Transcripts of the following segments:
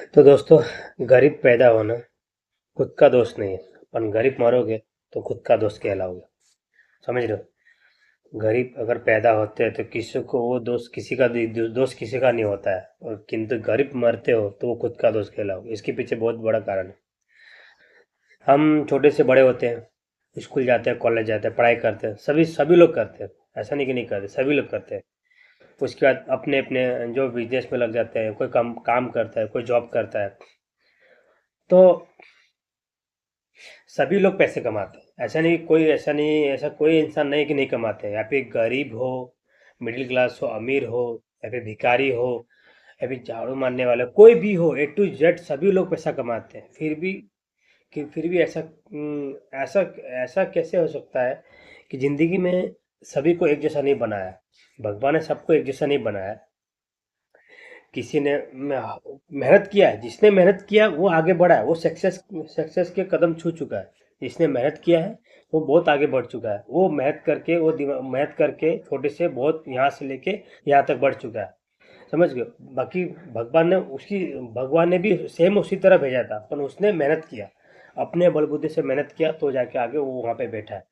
तो दोस्तों, गरीब पैदा होना खुद का दोष नहीं है। अपन गरीब मरोगे तो खुद का दोष कहलाओगे। समझ रहे हो? गरीब अगर पैदा होते हैं तो किसी को वो दोष किसी का दोष किसी का नहीं होता है, और किंतु गरीब मरते हो तो वो खुद का दोष कहलाओगे। इसके पीछे बहुत बड़ा कारण है। हम छोटे से बड़े होते हैं, स्कूल जाते हैं, कॉलेज जाते हैं, पढ़ाई करते हैं, सभी सभी लोग करते हैं। ऐसा नहीं कि नहीं करते, सभी लोग करते हैं। उसके बाद अपने अपने जो बिजनेस में लग जाते हैं, कोई काम काम करता है, कोई जॉब करता है। तो सभी लोग पैसे कमाते हैं। ऐसा कोई इंसान नहीं कि नहीं कमाते हैं। या फिर गरीब हो, मिडिल क्लास हो, अमीर हो, या फिर भिखारी हो, या फिर झाड़ू मारने वाला, कोई भी हो, ए टू जेड सभी लोग पैसा कमाते हैं। फिर भी ऐसा ऐसा कैसे हो सकता है कि जिंदगी में सभी को एक जैसा नहीं बनाया। भगवान ने सबको एक जैसा नहीं बनाया। किसी ने मेहनत किया है, जिसने मेहनत किया वो आगे बढ़ा है, वो सक्सेस के कदम छू चुका है। जिसने मेहनत किया है वो बहुत आगे बढ़ चुका है। वो मेहनत करके छोटे से बहुत यहाँ से लेके यहाँ तक बढ़ चुका है। समझ गए? बाकी भगवान ने भी सेम उसी तरह भेजा था, पर उसने मेहनत किया, अपने बलबूते से मेहनत किया तो जाके आगे वो वहाँ पे बैठा है।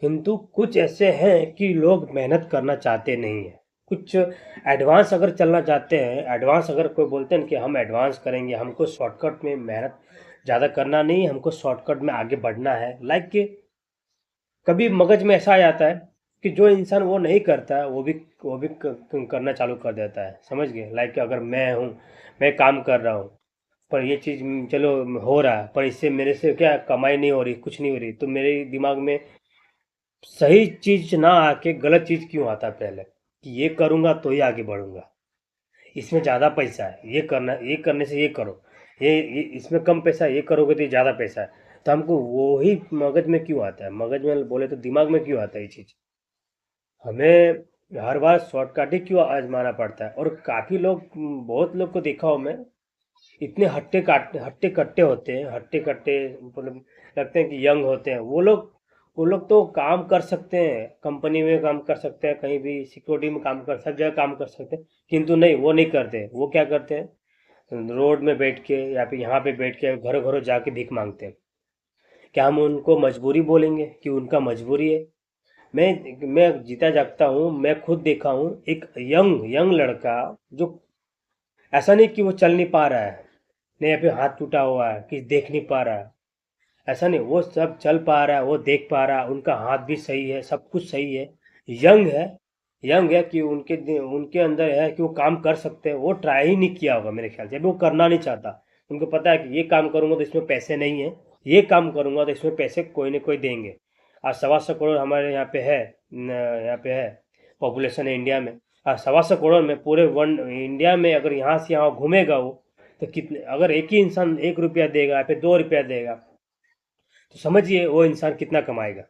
किंतु कुछ ऐसे हैं कि लोग मेहनत करना चाहते नहीं हैं। कुछ एडवांस अगर चलना चाहते हैं, एडवांस अगर कोई बोलते हैं कि हम एडवांस करेंगे, हमको शॉर्टकट में मेहनत ज़्यादा करना नहीं, हमको शॉर्टकट में आगे बढ़ना है, लाइक कि कभी मगज में ऐसा आ जाता है कि जो इंसान वो नहीं करता है वो भी करना चालू कर देता है। समझ गए? लाइक अगर मैं काम कर रहा हूँ, पर ये चीज़ चलो हो रहा है, पर इससे मेरे से क्या कमाई नहीं हो रही, कुछ नहीं हो रही, तो मेरे दिमाग में सही चीज ना आके गलत चीज क्यों आता है पहले, कि ये करूंगा तो ही आगे बढ़ूंगा, इसमें ज्यादा पैसा है, ये करने से ये करो, ये इसमें कम पैसा है, ये करोगे तो ये ज्यादा पैसा है। तो हमको वो ही मगज में क्यों आता है, मगज में बोले तो दिमाग में क्यों आता है ये चीज। हमें हर बार शॉर्टकट ही क्यों आजमाना पड़ता है। और काफी लोग, बहुत लोग को देखा हूं मैं, इतने हट्टे कट्टे होते हैं, हट्टे कट्टे, मतलब लगते हैं कि यंग होते हैं वो लोग तो काम कर सकते हैं, कंपनी में काम कर सकते हैं, कहीं भी सिक्योरिटी में काम कर, सब जगह काम कर सकते हैं। किंतु नहीं, वो नहीं करते। वो क्या करते हैं, रोड में बैठ के या फिर यहाँ पे बैठ के घरों घरों जाके भीख मांगते हैं। क्या हम उनको मजबूरी बोलेंगे कि उनका मजबूरी है? मैं जीता जागता हूँ, मैं खुद देखा हूँ एक यंग यंग लड़का, जो ऐसा नहीं कि वो चल नहीं पा रहा है, नहीं, अभी हाथ टूटा हुआ है कि देख नहीं पा रहा है, ऐसा नहीं, वो सब चल पा रहा है, वो देख पा रहा है, उनका हाथ भी सही है, सब कुछ सही है। यंग है, यंग है कि उनके अंदर है कि वो काम कर सकते हैं। वो ट्राई ही नहीं किया होगा मेरे ख्याल से, अभी वो करना नहीं चाहता। उनको पता है कि ये काम करूंगा तो इसमें पैसे नहीं है, ये काम करूंगा तो इसमें पैसे कोई ना कोई देंगे। आज 125 करोड़ हमारे यहाँ पे है, यहाँ पे है, पॉपुलेशन है इंडिया में। आज 125 करोड़ में पूरे वन इंडिया में अगर यहाँ से यहाँ घूमेगा वो, तो कितने, अगर एक ही इंसान 1 रुपया देगा या फिर 2 रुपया देगा, तो समझिए वो इंसान कितना कमाएगा।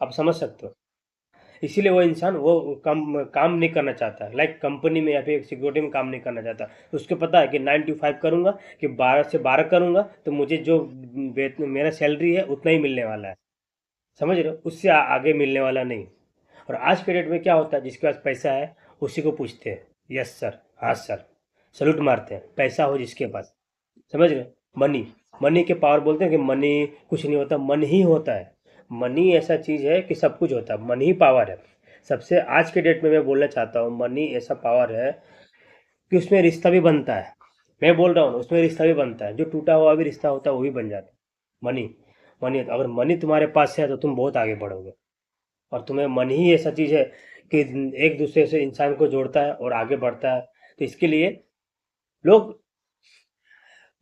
आप समझ सकते हो? इसीलिए वो इंसान वो काम काम नहीं करना चाहता, लाइक कंपनी में या फिर सिक्योरिटी में काम नहीं करना चाहता। उसको पता है कि 9 to 5 करूंगा, कि 12 से 12 करूंगा, तो मुझे जो मेरा सैलरी है उतना ही मिलने वाला है। समझ रहे हो? उससे आगे मिलने वाला नहीं। और आज के डेट में क्या होता है, जिसके पास पैसा है उसी को पूछते हैं, यस सर, हाँ सर, सल्यूट मारते हैं, पैसा हो जिसके पास। समझ रहे? मनी, मनी के पावर बोलते हैं कि मनी कुछ नहीं होता, मन ही होता है। मनी ऐसा चीज है कि सब कुछ होता है, मनी ही पावर है। सबसे आज के डेट में मैं बोलना चाहता हूँ, मनी ऐसा पावर है कि उसमें रिश्ता भी बनता है। मैं बोल रहा हूँ उसमें रिश्ता भी बनता है, जो टूटा हुआ भी रिश्ता होता है वो भी बन जाता है। मनी, मनी अगर मनी तुम्हारे पास है तो तुम बहुत आगे बढ़ोगे। और तुम्हें मन ही ऐसा चीज है कि एक दूसरे से इंसान को जोड़ता है और आगे बढ़ता है। तो इसके लिए लोग,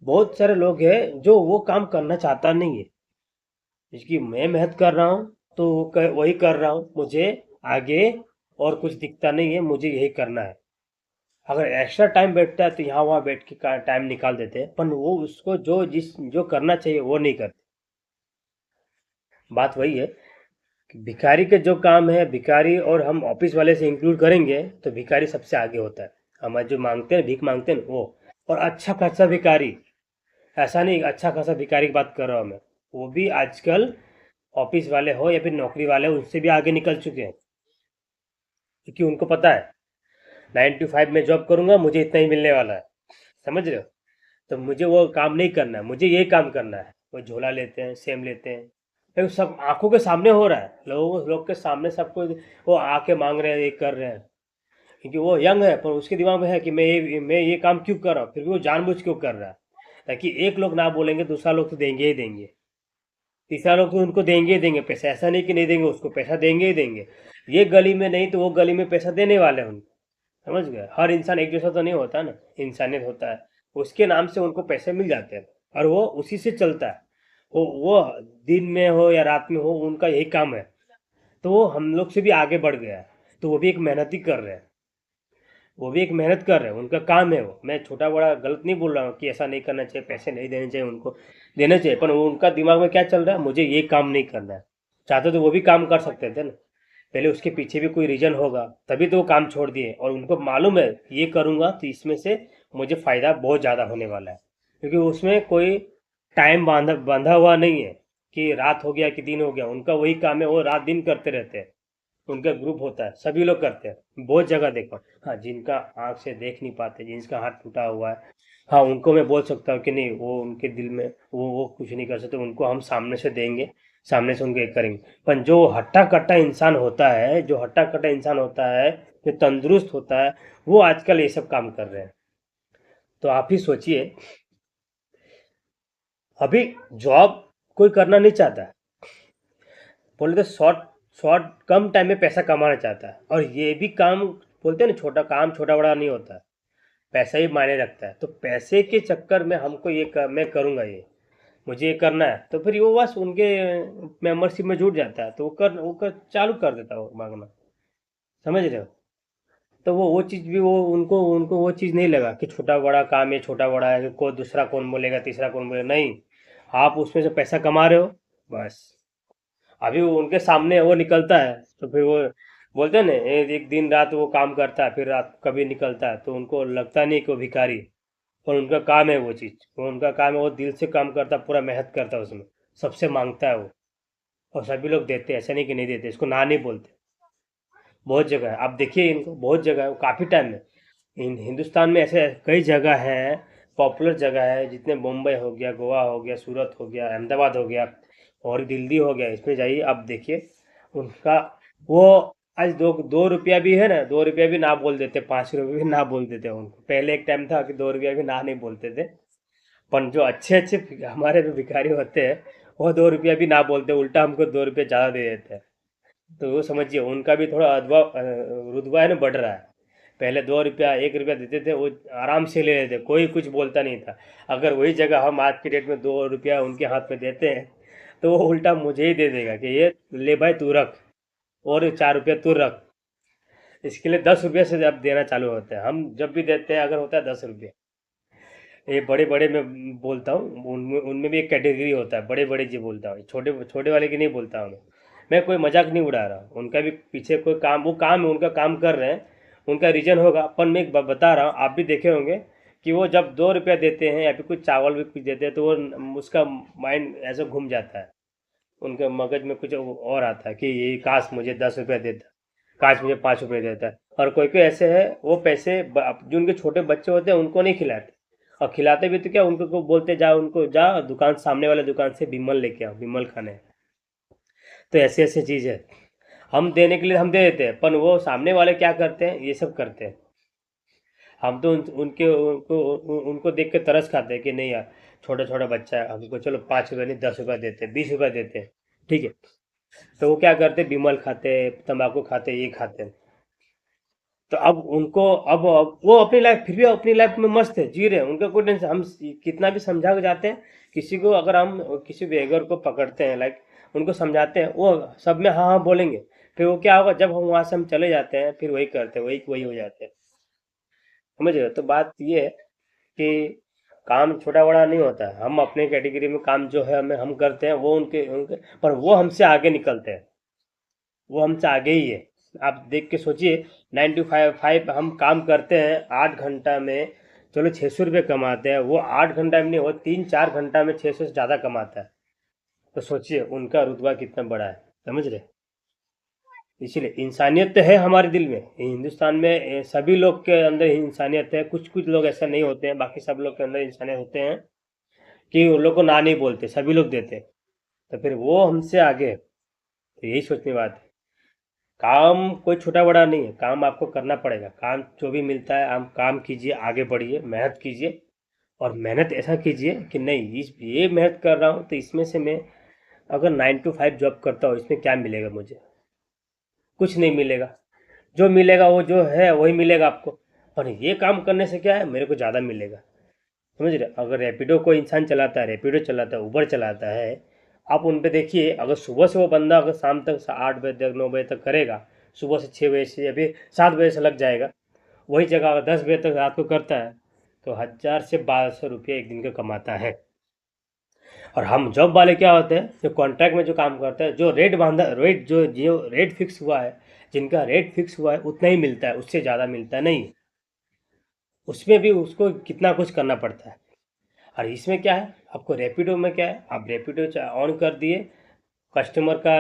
बहुत सारे लोग हैं जो वो काम करना चाहता नहीं है, इसकी मैं मेहनत कर रहा हूँ तो वही कर रहा हूँ, मुझे आगे और कुछ दिखता नहीं है, मुझे यही करना है। अगर एक्स्ट्रा टाइम बैठता है तो यहाँ वहाँ बैठ के टाइम निकाल देते हैं, पर वो उसको जो करना चाहिए वो नहीं करते। बात वही है कि भिखारी के जो काम है, भिखारी और हम ऑफिस वाले से इंक्लूड करेंगे तो भिखारी सबसे आगे होता है। हमारे जो मांगते हैं, भीख मांगते हैं वो, और अच्छा खासा भिखारी, ऐसा नहीं अच्छा खासा भिखारी की बात कर रहा हूँ मैं, वो भी आजकल ऑफिस वाले हो या फिर नौकरी वाले हो, उससे भी आगे निकल चुके हैं। क्योंकि उनको पता है 9 to 5 में जॉब करूंगा, मुझे इतना ही मिलने वाला है। समझ रहे हो? तो मुझे वो काम नहीं करना है, मुझे ये काम करना है। वो झोला लेते हैं, सेम लेते हैं, ये सब आंखों के सामने हो रहा है, लोग के सामने सबको वो आके मांग रहे हैं, ये कर रहे हैं। क्योंकि वो यंग है, पर उसके दिमाग में है कि मैं ये काम क्यों कर रहा हूँ, फिर भी वो जानबूझ क्यों कर रहा है, ताकि एक लोग ना बोलेंगे, दूसरा लोग तो देंगे ही देंगे, तीसरा लोग तो उनको देंगे ही देंगे पैसा, ऐसा नहीं कि नहीं देंगे, उसको पैसा देंगे ही देंगे। ये गली में नहीं तो वो गली में पैसा देने वाले हैं उनको। समझ गए, हर इंसान एक जैसा तो नहीं होता ना, इंसानियत होता है। उसके नाम से उनको पैसे मिल जाते हैं, और वो उसी से चलता है। वो दिन में हो या रात में हो, उनका यही काम है। तो वो हम लोग से भी आगे बढ़ गया है, तो वो भी एक मेहनत ही कर रहे हैं। वो भी एक मेहनत कर रहे हैं, उनका काम है वो। मैं छोटा बड़ा गलत नहीं बोल रहा हूँ कि ऐसा नहीं करना चाहिए, पैसे नहीं देने चाहिए, उनको देने चाहिए, पर उनका दिमाग में क्या चल रहा है, मुझे ये काम नहीं करना है। चाहते तो वो भी काम कर सकते थे ना, पहले उसके पीछे भी कोई रीजन होगा, तभी तो वो काम छोड़ दिए, और उनको मालूम है ये करूँगा तो इसमें से मुझे फ़ायदा बहुत ज़्यादा होने वाला है। क्योंकि उसमें कोई टाइम बांधा बांधा हुआ नहीं है कि रात हो गया कि दिन हो गया, उनका वही काम है, वो रात दिन करते रहते हैं। उनका ग्रुप होता है, सभी लोग करते हैं, बहुत जगह देखा। हाँ, जिनका आँख से देख नहीं पाते, जिनका हाथ टूटा हुआ है, हाँ उनको मैं बोल सकता हूँ कि नहीं, वो उनके दिल में वो कुछ नहीं कर सकते, उनको हम सामने से देंगे, सामने से उनको एक करेंगे। पर जो हट्टा कट्टा इंसान होता है, जो हट्टा कट्टा इंसान होता है, जो तंदुरुस्त होता है, वो आजकल ये सब काम कर रहे हैं। तो आप ही सोचिए, अभी जॉब कोई करना नहीं चाहता है, बोले तो शॉर्ट शॉर्ट कम टाइम में पैसा कमाना चाहता है, और ये भी काम बोलते हैं ना, छोटा काम छोटा बड़ा नहीं होता है, पैसा ही मायने रखता है। तो पैसे के चक्कर में हमको मैं करूँगा ये, मुझे ये करना है, तो फिर वो बस उनके मेंबरशिप में जुट जाता है, तो वो कर चालू कर देता है वो मांगना। समझ रहे हो? तो वो चीज़ भी, वो उनको उनको वो चीज़ नहीं लगा कि छोटा बड़ा काम है, छोटा बड़ा है, कोई दूसरा कौन बोलेगा, तीसरा कौन बोलेगा, नहीं। आप उसमें से पैसा कमा रहे हो, बस। अभी वो उनके सामने वो निकलता है, तो फिर वो बोलते हैं ना, एक दिन रात वो काम करता है, फिर रात कभी निकलता है, तो उनको लगता नहीं कि वो भिखारी है। और उनका काम है वो चीज़, वो उनका काम है, वो दिल से काम करता है, पूरा मेहनत करता है उसमें, सबसे मांगता है वो। और सभी लोग देते हैं, ऐसा नहीं कि नहीं देते, इसको ना नहीं बोलते। बहुत जगह है, आप देखिए इनको, बहुत जगह है, काफ़ी टाइम में। हिंदुस्तान में ऐसे कई जगह हैं, पॉपुलर जगह है, जितने मुंबई हो गया, गोवा हो गया, सूरत हो गया, अहमदाबाद हो गया, और दिल्ली हो गया, इसमें जाइए आप देखिए उनका। वो आज दो दो रुपया भी है ना, 2 रुपया भी ना बोल देते, 5 रुपये भी ना बोल देते उनको। पहले एक टाइम था कि 2 रुपया भी ना नहीं बोलते थे। पर जो अच्छे अच्छे हमारे जो भिखारी होते हैं, वो 2 रुपया भी ना बोलते, उल्टा हमको 2 रुपये ज़्यादा दे देते हैं। तो वो समझिए, उनका भी थोड़ा रुतबा है ना, बढ़ रहा है। पहले 2 रुपया 1 रुपया देते थे, वो आराम से ले लेते, कोई कुछ बोलता नहीं था। अगर वही जगह हम आज की डेट में 2 रुपया उनके हाथ में देते हैं, तो वो उल्टा मुझे ही दे देगा कि ये ले भाई तू रख, और 4 रुपया तू रख। इसके लिए 10 रुपये से अब देना चालू होता है, हम जब भी देते हैं अगर होता है 10 रुपये। ये बड़े बड़े मैं बोलता हूँ, उनमें उनमें भी एक कैटेगरी होता है, बड़े बड़े जी बोलता हूँ, छोटे छोटे वाले की नहीं बोलता हूँ मैं कोई मजाक नहीं उड़ा रहा हूँ, उनका भी पीछे कोई काम, वो काम है उनका, काम कर रहे हैं, उनका रीजन होगा। अपन मैं बता रहा हूँ, आप भी देखे होंगे कि वो जब 2 रुपया देते हैं या फिर कुछ चावल भी कुछ देते हैं, तो वो उसका माइंड ऐसे घूम जाता है, उनके मगज में कुछ और आता है कि ये काश मुझे 10 रुपया देता, काश मुझे 5 रुपये देता है। और कोई कोई ऐसे है, वो पैसे जो उनके छोटे बच्चे होते हैं उनको नहीं खिलाते, और खिलाते भी तो क्या, उनको को बोलते जा, उनको जा दुकान, सामने वाले दुकान से बिमल लेके आओ, बिमल खाने हैं। तो ऐसी ऐसी चीज़ है, हम देने के लिए हम दे देते हैं, पर वो सामने वाले क्या करते हैं, ये सब करते हैं। हम तो उनको देख के तरस खाते हैं कि नहीं यार, छोटा छोटा बच्चा है, हमको चलो 5 रुपये नहीं 10 रुपये देते हैं, 20 रुपये देते हैं, ठीक है। तो वो क्या करते हैं, बिमल खाते हैं, तंबाकू खाते हैं, ये खाते हैं। तो अब उनको, अब वो अपनी लाइफ, फिर भी अपनी लाइफ में मस्त है, जी रहे हैं, उनका कोई टेंशन। हम कितना भी समझा के जाते हैं किसी को, अगर हम किसी बेघर को पकड़ते हैं, लाइक उनको समझाते हैं, वो सब में हाँ हाँ बोलेंगे। फिर वो क्या होगा, जब हम वहाँ से हम चले जाते हैं, फिर वही करते हैं, वही वही हो जाते हैं। समझ रहे हो? तो बात ये है कि काम छोटा बड़ा नहीं होता है, हम अपने कैटेगरी में काम जो है हमें हम करते हैं, वो उनके उनके पर वो हमसे आगे निकलते हैं, वो हमसे आगे ही है। आप देख के सोचिए, 9 to 5 हम काम करते हैं 8 घंटा में, चलो 600 रुपये कमाते हैं, वो 8 घंटा में नहीं, वो 3-4 घंटा में 600 से ज़्यादा कमाता है। तो सोचिए उनका रुतबा कितना बड़ा है। समझ रहे? इसीलिए इंसानियत तो है हमारे दिल में, हिंदुस्तान में सभी लोग के अंदर इंसानियत है, कुछ कुछ लोग ऐसा नहीं होते हैं, बाकी सब लोग के अंदर इंसानियत होते हैं कि उन लोग को ना नहीं बोलते, सभी लोग देते हैं। तो फिर वो हमसे आगे है। तो यही सोचने की बात है। काम कोई छोटा बड़ा नहीं है, काम आपको करना पड़ेगा, काम जो भी मिलता है आप काम कीजिए, आगे बढ़िए, मेहनत कीजिए। और मेहनत ऐसा कीजिए कि नहीं, इस ये मेहनत कर रहा हूँ तो इसमें से मैं अगर 9 to 5 जॉब करता हूँ, इसमें क्या मिलेगा मुझे? कुछ नहीं मिलेगा। जो मिलेगा वो जो है वही मिलेगा आपको। और ये काम करने से क्या है, मेरे को ज़्यादा मिलेगा। समझ रहे? अगर रैपिडो कोई इंसान चलाता है, रैपिडो चलाता है, उबर चलाता है, आप उन पे देखिए, अगर सुबह से वो बंदा अगर शाम तक 8 बजे तक 9 बजे तक करेगा, सुबह से 6 बजे से या फिर 7 बजे से लग जाएगा, वही जगह अगर 10 बजे तक रात को करता है, तो 1000 से 1200 रुपये एक दिन का कमाता है। और हम जॉब वाले क्या होते हैं, जो कॉन्ट्रैक्ट में जो काम करते हैं, जो रेट बांधा, रेट जो जो रेट फिक्स हुआ है, जिनका रेट फिक्स हुआ है उतना ही मिलता है, उससे ज़्यादा मिलता नहीं। उसमें भी उसको कितना कुछ करना पड़ता है। और इसमें क्या है, आपको रैपिडो में क्या है, आप रैपिडो ऑन कर दिए, कस्टमर का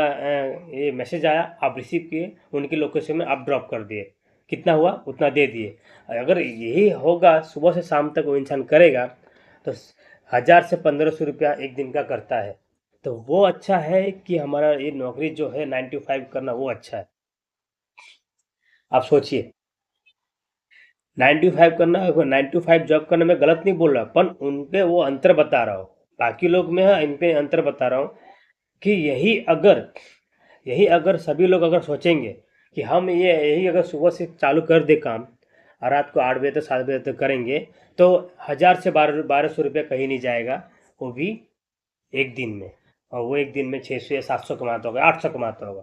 ये मैसेज आया, आप रिसीव किए, उनकी लोकेशन में आप ड्रॉप कर दिए, कितना हुआ उतना दे दिए। अगर यही होगा, सुबह से शाम तक वो इंसान करेगा, तो 1000 से 1500 रुपया एक दिन का करता है। तो वो अच्छा है कि हमारा ये नौकरी जो है 9 to 5 करना, वो अच्छा है। आप सोचिए, 9 to 5 करना, 9 to 5 जॉब करना मैं गलत नहीं बोल रहा, पर उन पे वो अंतर बता रहा हूँ। बाकी लोग में है, इन पे अंतर बता रहा हूँ कि यही अगर सभी लोग अगर सोचेंगे कि हम ये यही अगर सुबह से चालू कर दे काम, और रात को 8 बजे तक 7 बजे तक करेंगे, तो 1000 से 1200 रुपये कहीं नहीं जाएगा, वो भी एक दिन में। और वो एक दिन में 600 या 700 कमाता होगा, 800 कमाता होगा,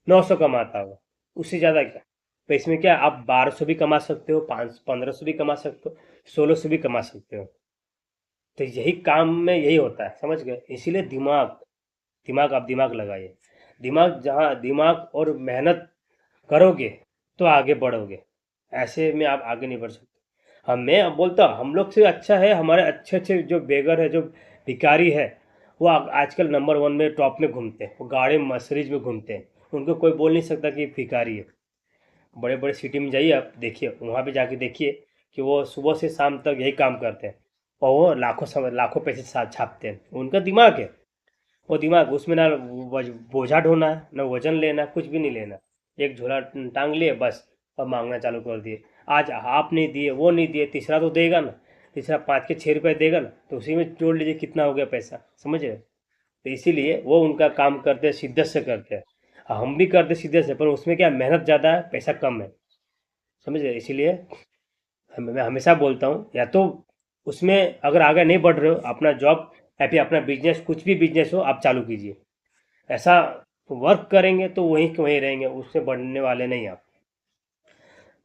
900 कमाता होगा, उससे ज़्यादा क्या। तो इसमें क्या, आप 1200 भी कमा सकते हो, 1500 भी कमा सकते हो, 1600 भी कमा सकते हो। तो यही काम में यही होता है, समझ गए? इसीलिए दिमाग, दिमाग आप दिमाग लगाइए। दिमाग, जहाँ दिमाग और मेहनत करोगे तो आगे बढ़ोगे, ऐसे में आप आगे नहीं बढ़ सकते। हम, मैं अब बोलता हूँ, हम लोग से अच्छा है हमारे अच्छे अच्छे जो बेगर है, जो भिखारी है, वो आजकल नंबर 1 में, टॉप में घूमते हैं, वो गाड़ी मर्सिडीज में घूमते हैं। उनको कोई बोल नहीं सकता कि भिखारी है। बड़े बड़े सिटी में जाइए, आप देखिए, वहाँ पे जाके देखिए कि वो सुबह से शाम तक यही काम करते हैं, और वो लाखों पैसे छापते हैं। उनका दिमाग है, वो दिमाग, उसमें ना बोझा ढोना है, ना वजन लेना, कुछ भी नहीं लेना। एक झोला टांग लिए बस, और मांगना चालू कर दिए। आज आप नहीं दिए, वो नहीं दिए, तीसरा तो देगा ना, तीसरा 5 के 6 रुपए देगा ना, तो उसी में जोड़ लीजिए कितना हो गया पैसा, समझ रहे? तो इसीलिए वो उनका काम करते हैं, शिद्दत से करते हैं। हम भी करते शिद्दत से, पर उसमें क्या, मेहनत ज़्यादा है, पैसा कम है, समझ रहे? इसीलिए मैं हमेशा बोलता हूँ, या तो उसमें अगर आगे नहीं बढ़ रहे हो, अपना जॉब या फिर अपना बिजनेस, कुछ भी बिजनेस हो, आप चालू कीजिए। ऐसा वर्क करेंगे तो वहीं के वहीं रहेंगे, उससे बढ़ने वाले नहीं आप।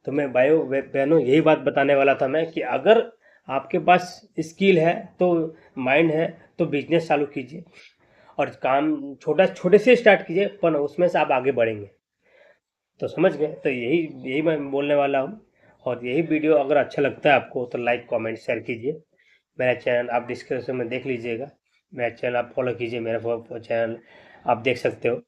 तो मैं भाइयों बहनों, यही बात बताने वाला था मैं, कि अगर आपके पास स्किल है, तो माइंड है, तो बिजनेस चालू कीजिए। और काम छोटे से स्टार्ट कीजिए, पर उसमें से आप आगे बढ़ेंगे। तो समझ गए? तो यही यही मैं बोलने वाला हूँ। और यही वीडियो अगर अच्छा लगता है आपको, तो लाइक कमेंट शेयर कीजिए। मेरा चैनल आप डिस्क्रिप्शन में देख लीजिएगा, मेरा चैनल आप फॉलो कीजिए, मेरा चैनल आप देख सकते हो।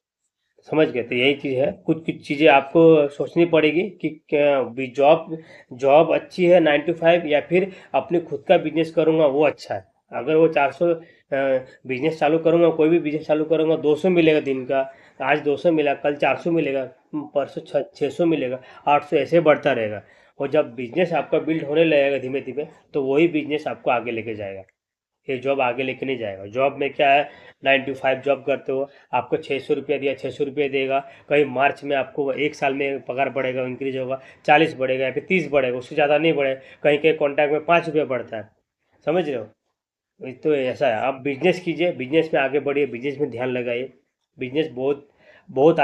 समझ गए? तो यही चीज़ है, कुछ कुछ चीज़ें आपको सोचनी पड़ेगी कि क्या भी, जॉब जॉब अच्छी है 9 to 5, या फिर अपने खुद का बिजनेस करूँगा वो अच्छा है। अगर वो 400 बिजनेस चालू करूँगा, कोई भी बिजनेस चालू करूँगा, 200 मिलेगा दिन का, आज 200 मिला, कल 400 मिलेगा, परसों 600 मिलेगा, 800, ऐसे बढ़ता रहेगा। और जब बिजनेस आपका बिल्ड होने लगेगा धीमे धीमे, तो वही बिजनेस आपको आगे लेके जाएगा, ये जॉब आगे लेके नहीं जाएगा। जॉब में क्या है, 9 to 5 जॉब करते हो, आपको 600 रुपया दिया, 600 रुपये देगा। कहीं मार्च में आपको 1 साल में पगार बढ़ेगा, इंक्रीज होगा, 40 बढ़ेगा या फिर 30 बढ़ेगा, उससे ज़्यादा नहीं बढ़ेगा। कहीं कहीं कॉन्ट्रैक्ट में 5 रुपये बढ़ता है, समझ रहे हो? तो ऐसा है, आप बिजनेस कीजिए, बिजनेस में आगे बढ़िए, बिजनेस में ध्यान लगाइए। बिजनेस बहुत बहुत आगे